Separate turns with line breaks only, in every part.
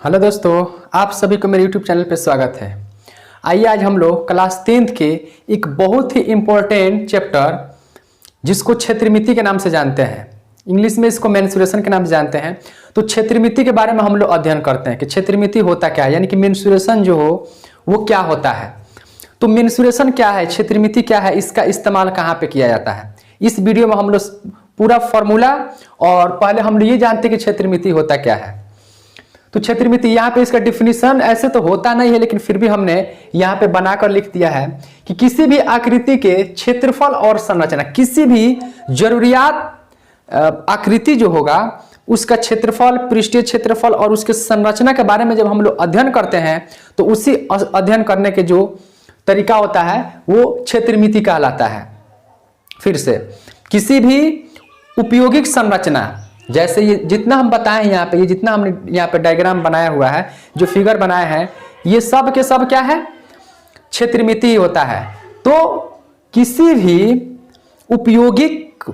Hello दोस्तों, आप सभी को मेरे यूट्यूब चैनल पर स्वागत है। आइए आज हम लोग क्लास 10th के एक बहुत ही इम्पोर्टेंट चैप्टर जिसको क्षेत्रमिति के नाम से जानते हैं, इंग्लिश में इसको मेंसुरेशन के नाम से जानते हैं। तो क्षेत्रमिति के बारे में हम लोग अध्ययन करते हैं कि क्षेत्रमिति होता क्या है, यानी कि मेंसुरेशन जो हो वो क्या होता है। तो मेंसुरेशन क्या है, क्षेत्रमिति क्या है, इसका इस्तेमाल कहाँ पे किया जाता है। इस वीडियो में हम लोग पूरा फॉर्मूला और पहले हम लोग ये जानते हैं कि क्षेत्रमिति होता क्या है। तो क्षेत्रमिति यहाँ पे इसका डिफिनीशन ऐसे तो होता नहीं है, लेकिन फिर भी हमने यहाँ पे बनाकर लिख दिया है कि किसी भी आकृति के क्षेत्रफल और संरचना, किसी भी जरूरियात आकृति जो होगा उसका क्षेत्रफल, पृष्ठीय क्षेत्रफल और उसके संरचना के बारे में जब हम लोग अध्ययन करते हैं तो उसी अध्ययन करने के जो तरीका होता है वो क्षेत्रमिति कहलाता है। फिर से किसी भी उपयोगिक संरचना, जैसे ये जितना हम बताए हैं यहाँ पे, ये जितना हमने यहाँ पे डायग्राम बनाया हुआ है, जो फिगर बनाए हैं, ये सब के सब क्या है, क्षेत्रमिति होता है। तो किसी भी उपयोगिक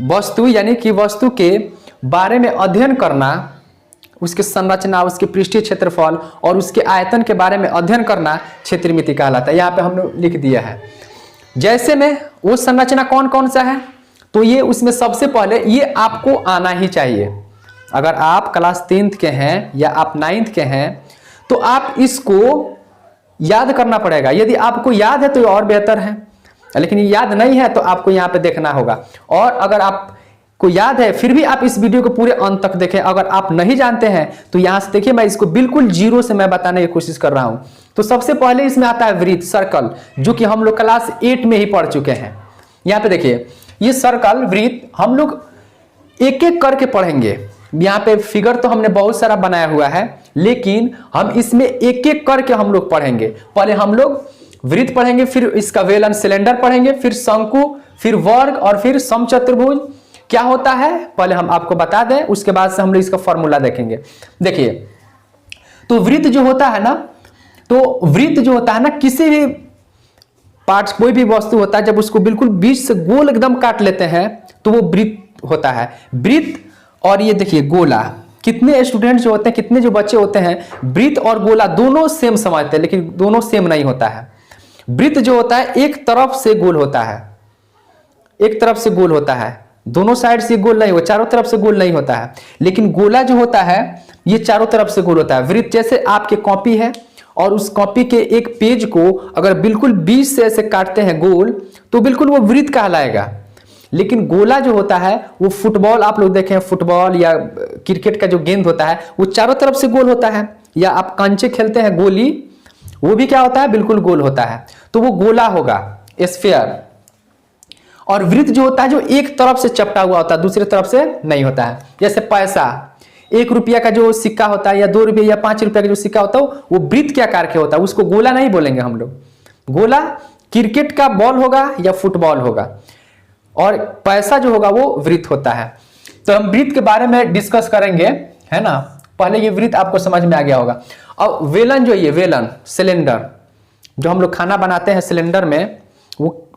वस्तु यानी कि वस्तु के बारे में अध्ययन करना, उसके संरचना, उसके पृष्ठीय क्षेत्रफल और उसके आयतन के बारे में अध्ययन करना क्षेत्रमिति कहलाता है। यहाँ पे हमने लिख दिया है। जैसे में वो संरचना कौन कौन सा है, तो ये उसमें सबसे पहले ये आपको आना ही चाहिए। अगर आप क्लास 10th के हैं या आप 9th के हैं तो आप इसको याद करना पड़ेगा। यदि आपको याद है तो और बेहतर है, लेकिन याद नहीं है तो आपको यहाँ पे देखना होगा। और अगर आपको याद है फिर भी आप इस वीडियो को पूरे अंत तक देखें। अगर आप नहीं जानते हैं तो यहाँ से देखिए, मैं इसको बिल्कुल जीरो से मैं बताने की कोशिश कर रहा हूँ। तो सबसे पहले इसमें आता है वृत्त, सर्कल, जो कि हम लोग क्लास 8 में ही पढ़ चुके हैं। यहाँ पे देखिए, ये सर्कल, वृत्त हम लोग एक एक करके पढ़ेंगे। यहाँ पे फिगर तो हमने बहुत सारा बनाया हुआ है, लेकिन हम इसमें एक एक करके हम लोग पढ़ेंगे। पहले हम लोग वृत्त पढ़ेंगे, फिर इसका वेलन, सिलेंडर पढ़ेंगे, फिर शंकु, फिर वर्ग और फिर समचतुर्भुज क्या होता है पहले हम आपको बता दें, उसके बाद से हम लोग इसका फॉर्मूला देखेंगे। देखिए, तो वृत्त जो होता है ना, तो वृत्त जो होता है ना, किसी भी पार्ट्स, कोई भी वस्तु होता है, जब उसको बिल्कुल बीच से गोल एकदम काट लेते हैं तो वो वृत्त होता है। वृत्त और ये देखिए गोला, कितने स्टूडेंट जो होते हैं, कितने जो बच्चे होते हैं, वृत्त और गोला दोनों सेम समझते हैं, लेकिन दोनों सेम नहीं होता है। वृत्त जो होता है एक तरफ से गोल होता है, एक तरफ से गोल होता है, दोनों साइड से गोल नहीं हो, चारों तरफ से गोल नहीं होता है। लेकिन गोला जो होता है ये चारों तरफ से गोल होता है। वृत्त जैसे आपके कॉपी है और उस कॉपी के एक पेज को अगर बिल्कुल बीच से ऐसे काटते हैं गोल, तो बिल्कुल वो वृत्त कहलाएगा। लेकिन गोला जो होता है वो फुटबॉल, आप लोग देखें फुटबॉल या क्रिकेट का जो गेंद होता है वो चारों तरफ से गोल होता है। या आप कंचे खेलते हैं गोली, वो भी क्या होता है, बिल्कुल गोल होता है। तो वो गोला होगा, स्फीयर। और वृत्त जो होता है जो एक तरफ से चपटा हुआ होता है, दूसरी तरफ से नहीं होता है। जैसे पैसा, 1 रुपया का जो सिक्का होता है या 2 रुपये या 5 रुपया का जो सिक्का होता है वो वृत्त के आकार के होता है, उसको गोला नहीं बोलेंगे हम लोग। गोला क्रिकेट का बॉल होगा या फुटबॉल होगा, और पैसा जो होगा वो वृत्त होता है। तो हम वृत्त के बारे में डिस्कस करेंगे, है ना। पहले ये वृत्त आपको समझ में आ गया होगा। अब वेलन जो, ये वेलन, सिलेंडर, जो हम लोग खाना बनाते हैं सिलेंडर में,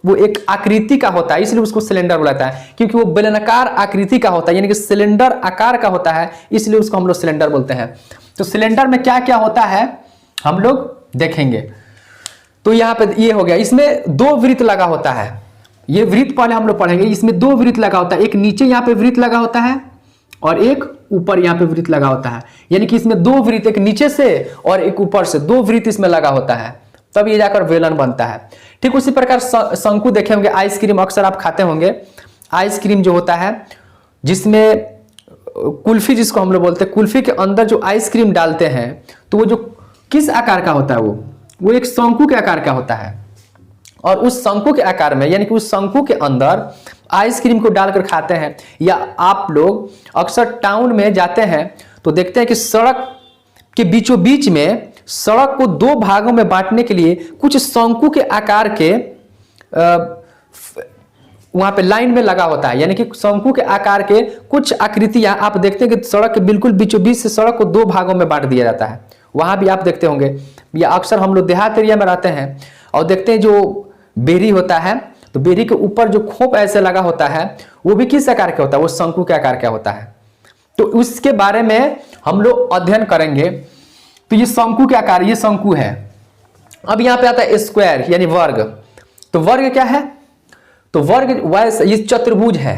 वो एक आकृति का होता है, इसलिए उसको सिलेंडर बुलाता है, क्योंकि वो बेलनाकार आकृति का होता है, यानी कि सिलेंडर आकार का होता है, इसलिए उसको हम लोग सिलेंडर बोलते हैं। तो सिलेंडर में क्या क्या होता है हम लोग देखेंगे। तो यहाँ पे ये हो गया, इसमें 2 वृत्त लगा होता है। ये वृत्त पहले हम लोग पढ़ेंगे। इसमें 2 वृत्त लगा होता है, एक नीचे यहाँ पे वृत्त लगा होता है और एक ऊपर यहाँ पे वृत्त लगा होता है। यानी कि इसमें 2 वृत्त, एक नीचे से और एक ऊपर से, 2 वृत्त इसमें लगा होता है, तब ये जाकर वेलन बनता है। ठीक उसी प्रकार शंकु देखे होंगे, आइसक्रीम अक्सर आप खाते होंगे। आइसक्रीम जो होता है जिसमें कुल्फी, जिसको हम लोग बोलते हैं, कुल्फी के अंदर जो आइसक्रीम डालते हैं तो वो जो किस आकार का होता है, वो एक शंकु के आकार का होता है। और उस शंकु के आकार में, यानी कि उस शंकु के अंदर आइसक्रीम को डालकर खाते हैं। या आप लोग अक्सर टाउन में जाते हैं तो देखते हैं कि सड़क के बीचों बीच में, सड़क को 2 भागों में बांटने के लिए कुछ शंकु के आकार के वहां पे लाइन में लगा होता है। यानी कि शंकु के आकार के कुछ आकृतियां आप देखते हैं कि सड़क के बिल्कुल बीचों बीच से सड़क को 2 भागों में बांट दिया जाता है। वहां भी आप देखते होंगे, या अक्सर हम लोग देहात एरिया में रहते हैं और देखते हैं जो बेरी होता है, तो बेरी के ऊपर जो खोप ऐसे लगा होता है वो भी किस आकार का होता है, वो शंकु के आकार का होता है। तो उसके बारे में हम लोग अध्ययन करेंगे तो ये शंकु के आकार, ये शंकु है। अब यहाँ पे आता है स्क्वायर यानी वर्ग। तो वर्ग क्या है? तो वर्ग वैसे ये चतुर्भुज है।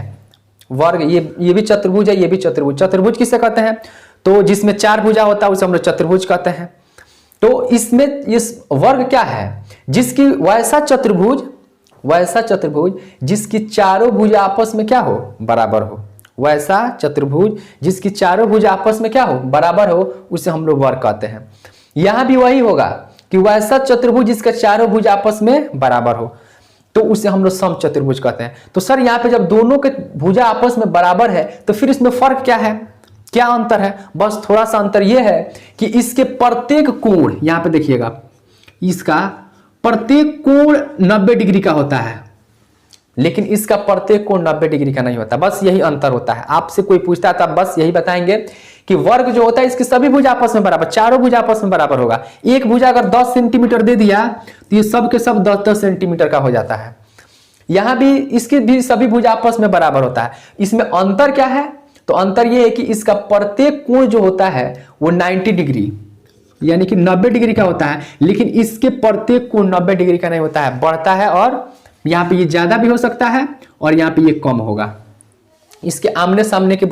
वर्ग ये भी चतुर्भुज है, ये भी चतुर्भुज। चतुर्भुज किसे कहते हैं? तो जिसमें 4 भुजा होता है उसे हम लोग चतुर्भुज कहते हैं। तो इसमें इस वर्ग क्या है? जिसकी वैसा चतुर्भुज जिसकी चारों भुजा आपस में क्या हो? बराबर हो। वैसा चतुर्भुज जिसकी चारों भुजा आपस में क्या हो? बराबर हो, उसे हम लोग वर्ग कहते हैं। यहां भी वही होगा कि वैसा चतुर्भुज जिसका चारों भुजा आपस में बराबर हो, तो उसे हम लोग समचतुर्भुज कहते हैं। तो सर यहाँ पे जब दोनों के भुजा आपस में बराबर है तो फिर इसमें फर्क क्या है, क्या अंतर है? बस थोड़ा सा अंतर यह है कि इसके प्रत्येक कोण, यहाँ पे देखिएगा, इसका प्रत्येक कोण 90 डिग्री का होता है, लेकिन इसका प्रत्येक कोण 90 डिग्री का नहीं होता। बस यही अंतर होता है। आपसे कोई पूछता है तो आप बस यही बताएंगे कि वर्ग जो होता है इसके सभी भुजा आपस में बराबर, चारों भुजा आपस में बराबर होगा। एक भुजा अगर 10 सेंटीमीटर दे दिया तो ये सब के सब 10-10 सेंटीमीटर का हो जाता है। यहां भी इसके भी सभी भुजा आपस में बराबर होता है। इसमें अंतर क्या है? तो अंतर यह है कि इसका प्रत्येक कोण जो होता है वो 90 डिग्री यानी कि 90 डिग्री का होता है, लेकिन इसके प्रत्येक कोण 90 डिग्री का नहीं होता है, बढ़ता है। और यहाँ पे ये ज्यादा भी हो सकता है और यहाँ पे ये कम होगा। इसके आमने सामने के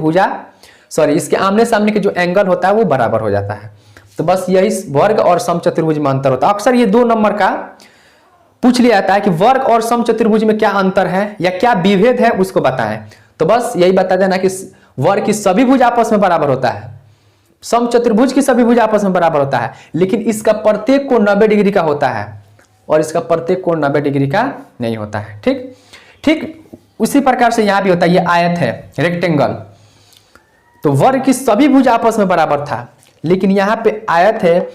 इसके आमने सामने के जो एंगल होता है वो बराबर हो जाता है। तो बस यही वर्ग और समचतुर्भुज में अंतर होता है। अक्सर ये 2 नंबर का पूछ लिया जाता है कि वर्ग और समचतुर्भुज में क्या अंतर है या क्या विभेद है, उसको बताएं। तो बस यही बता देना कि वर्ग की सभी भुजा आपस में बराबर होता है, समचतुर्भुज की सभी भुजा आपस में बराबर होता है, लेकिन इसका प्रत्येक कोण 90 डिग्री का होता है और इसका प्रत्येक कोण 90 डिग्री का नहीं होता है। ठीक उसी प्रकार से यहां भी होता है। ये आयत है, रेक्टेंगल। तो वर्ग की सभी भुजा आपस में बराबर था, लेकिन यहां पे आयत है,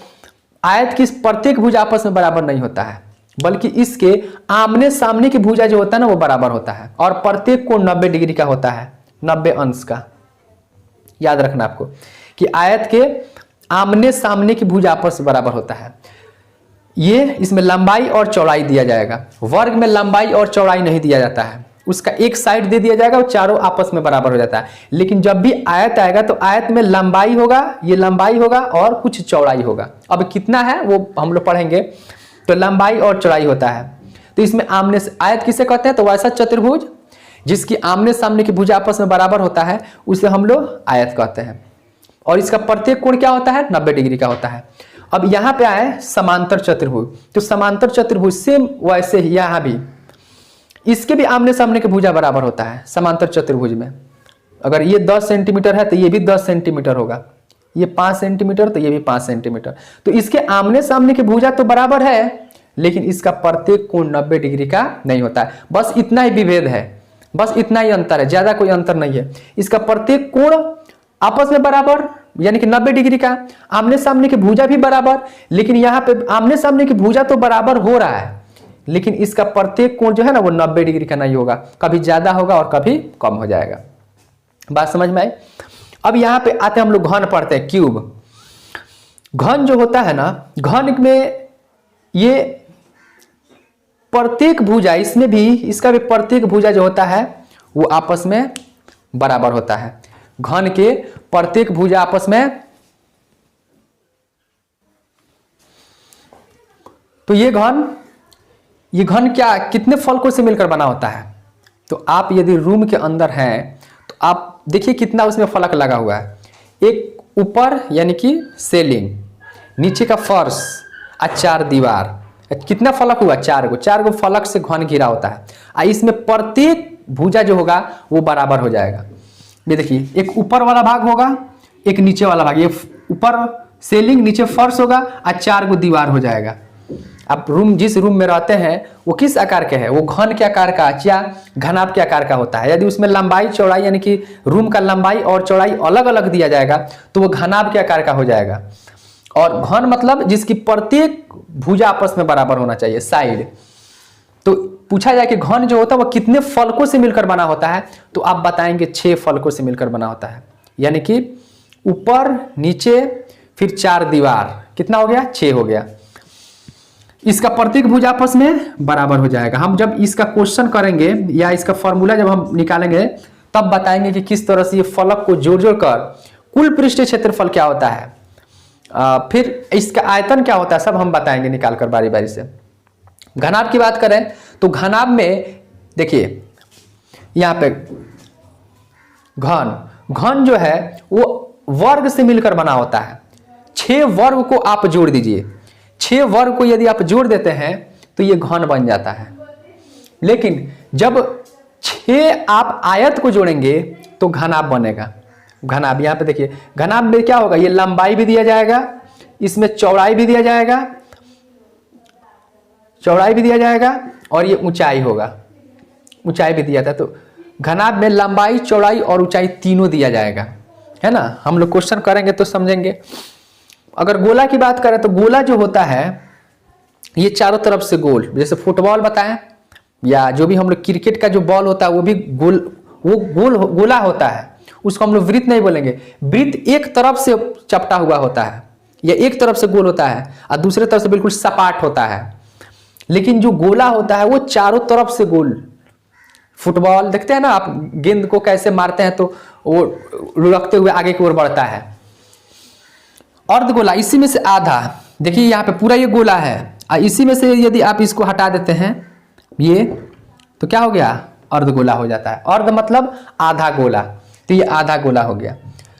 आयत की प्रत्येक भुजा आपस में बराबर नहीं होता है, बल्कि इसके आमने सामने की भुजा जो होता है ना वो बराबर होता है और प्रत्येक कोण 90 डिग्री का होता है, 90 अंश का। याद रखना आपको कि आयत के आमने सामने की भुजा आपस में बराबर होता है। ये इसमें लंबाई और चौड़ाई दिया जाएगा। वर्ग में लंबाई और चौड़ाई नहीं दिया जाता है, उसका एक साइड दे दिया जाएगा और चारों आपस में बराबर हो जाता है। लेकिन जब भी आयत आएगा तो आयत में लंबाई होगा, ये लंबाई होगा और कुछ चौड़ाई होगा। अब कितना है वो हम लोग पढ़ेंगे। तो लंबाई और चौड़ाई होता है। तो इसमें आमने से आयत किसे कहते हैं? तो वैसा चतुर्भुज जिसकी आमने सामने की भुजा आपस में बराबर होता है उसे हम लोग आयत कहते हैं। और इसका प्रत्येक कोण क्या होता है? 90 डिग्री का होता है। अब यहां पे आए समांतर चतुर्भुज। तो समांतर चतुर्भुज सेम वैसे ही यहां भी इसके भी आमने सामने की भुजा बराबर होता है। समांतर चतुर्भुज में अगर ये 10 सेंटीमीटर है तो ये भी 10 सेंटीमीटर होगा, ये 5 सेंटीमीटर तो ये भी 5 सेंटीमीटर। तो इसके आमने सामने की भुजा तो बराबर है, लेकिन इसका प्रत्येक कोण 90 डिग्री का नहीं होता है। बस इतना ही विभेद है, बस इतना ही अंतर है, ज्यादा कोई अंतर नहीं है। इसका प्रत्येक कोण आपस में बराबर यानी कि 90 डिग्री का, आमने सामने की भुजा भी बराबर, लेकिन यहाँ पे आमने सामने की भुजा तो बराबर हो रहा है, लेकिन इसका प्रत्येक कोण जो है ना वो 90 डिग्री का नहीं होगा, कभी ज्यादा होगा और कभी कम हो जाएगा। बात समझ में आई? अब यहाँ पे आते हम लोग घन पढ़ते हैं, क्यूब। घन जो होता है ना, घन में ये प्रत्येक भुजा, इसमें भी इसका भी प्रत्येक भुजा जो होता है वो आपस में बराबर होता है। घन के प्रत्येक भुजा आपस में, तो ये घन क्या कितने फलकों से मिलकर बना होता है? तो आप यदि रूम के अंदर हैं तो आप देखिए कितना उसमें फलक लगा हुआ है। एक ऊपर यानी कि सेलिंग, नीचे का फर्श और 4 दीवार, कितना फलक हुआ? 4 गो। 4 गो फलक से घन घिरा होता है। इसमें प्रत्येक भुजा जो होगा वो बराबर हो जाएगा। ये देखिए, एक ऊपर वाला भाग होगा, एक नीचे वाला भाग, ये ऊपर सेलिंग, नीचे फर्श होगा और 4 गो दीवार हो जाएगा। आप जिस रूम में रहते हैं वो किस आकार के है? वो घन के आकार का या घनाभ के आकार का होता है। यदि उसमें लंबाई चौड़ाई यानी कि रूम का लंबाई और चौड़ाई अलग अलग दिया जाएगा तो वो घनाभ के आकार का हो जाएगा। और घन मतलब जिसकी प्रत्येक भुजा आपस में बराबर होना चाहिए, साइड। तो पूछा जाए कि घन जो होता है वो कितने फलकों से मिलकर बना होता है, तो आप बताएंगे 6 फलकों से मिलकर बना होता है। यानी कि ऊपर नीचे फिर 4 दीवार, कितना हो गया? 6 हो गया। इसका प्रत्येक भुजा आपस में बराबर हो जाएगा। हम जब इसका क्वेश्चन करेंगे या इसका फॉर्मूला जब हम निकालेंगे तब बताएंगे कि किस तरह से ये फलक को जोड़ जोड़ कर कुल पृष्ठीय क्षेत्रफल क्या होता है। फिर इसका आयतन क्या होता है सब हम बताएंगे निकाल कर बारी बारी से। घनाभ की बात करें तो घनाभ में देखिए यहाँ पे घन जो है वो वर्ग से मिलकर बना होता है। 6 वर्ग को आप जोड़ दीजिए, 6 वर्ग को यदि आप जोड़ देते हैं तो ये घन बन जाता है। लेकिन जब 6 आप आयत को जोड़ेंगे तो घनाभ बनेगा। घनाभ यहाँ पे देखिए, घनाभ में क्या होगा, ये लंबाई भी दिया जाएगा, इसमें चौड़ाई भी दिया जाएगा, चौड़ाई भी दिया जाएगा और ये ऊंचाई होगा, ऊंचाई भी दिया था। तो घनाभ में लंबाई, चौड़ाई और ऊंचाई तीनों दिया जाएगा, है ना। हम लोग क्वेश्चन करेंगे तो समझेंगे। अगर गोला की बात करें तो गोला जो होता है ये चारों तरफ से गोल, जैसे फुटबॉल बताएं या जो भी हम लोग क्रिकेट का जो बॉल होता है वो भी गोल, वो गोला होता है। उसको हम लोग वृत्त नहीं बोलेंगे, वृत्त एक तरफ से चपटा हुआ होता है या एक तरफ से गोल होता है और दूसरे तरफ से बिल्कुल सपाट होता है। लेकिन जो गोला होता है वो चारों तरफ से गोल। फुटबॉल देखते हैं ना आप, गेंद को कैसे मारते हैं तो वो लुढ़कते हुए आगे की ओर बढ़ता है। अर्धगोला, इसी में से आधा, देखिए यहाँ पे पूरा ये गोला है और इसी में से यदि आप इसको हटा देते हैं ये, तो क्या हो गया, अर्धगोला हो जाता है। अर्ध मतलब आधा गोला, तो ये आधा गोला हो गया,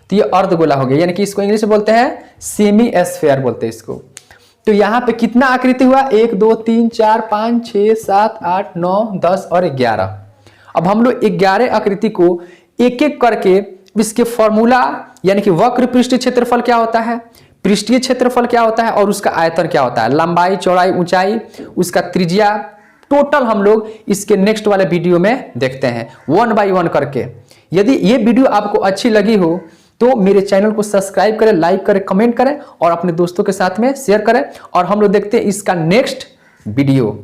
तो ये अर्धगोला हो गया। यानी कि इसको इंग्लिश में बोलते हैं सेमी स्फीयर बोलते हैं इसको। तो यहाँ पे कितना आकृति हुआ, 1 2 3 4 5 6 7 8 9 10 और 11। अब हम लोग 11 आकृति को एक एक करके इसके फॉर्मूला यानी कि वक्र पृष्ठीय क्षेत्रफल क्या होता है, पृष्ठीय क्षेत्रफल क्या होता है और उसका आयतन क्या होता है, लंबाई, चौड़ाई, ऊंचाई, उसका त्रिज्या, टोटल हम लोग इसके नेक्स्ट वाले वीडियो में देखते हैं 1 बाय 1 करके। यदि ये वीडियो आपको अच्छी लगी हो तो मेरे चैनल को सब्सक्राइब करें, लाइक करें, कमेंट करें और अपने दोस्तों के साथ में शेयर करें। और हम लोग देखते हैं इसका नेक्स्ट वीडियो।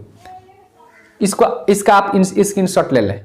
इसका आप स्क्रीनशॉट ले लें।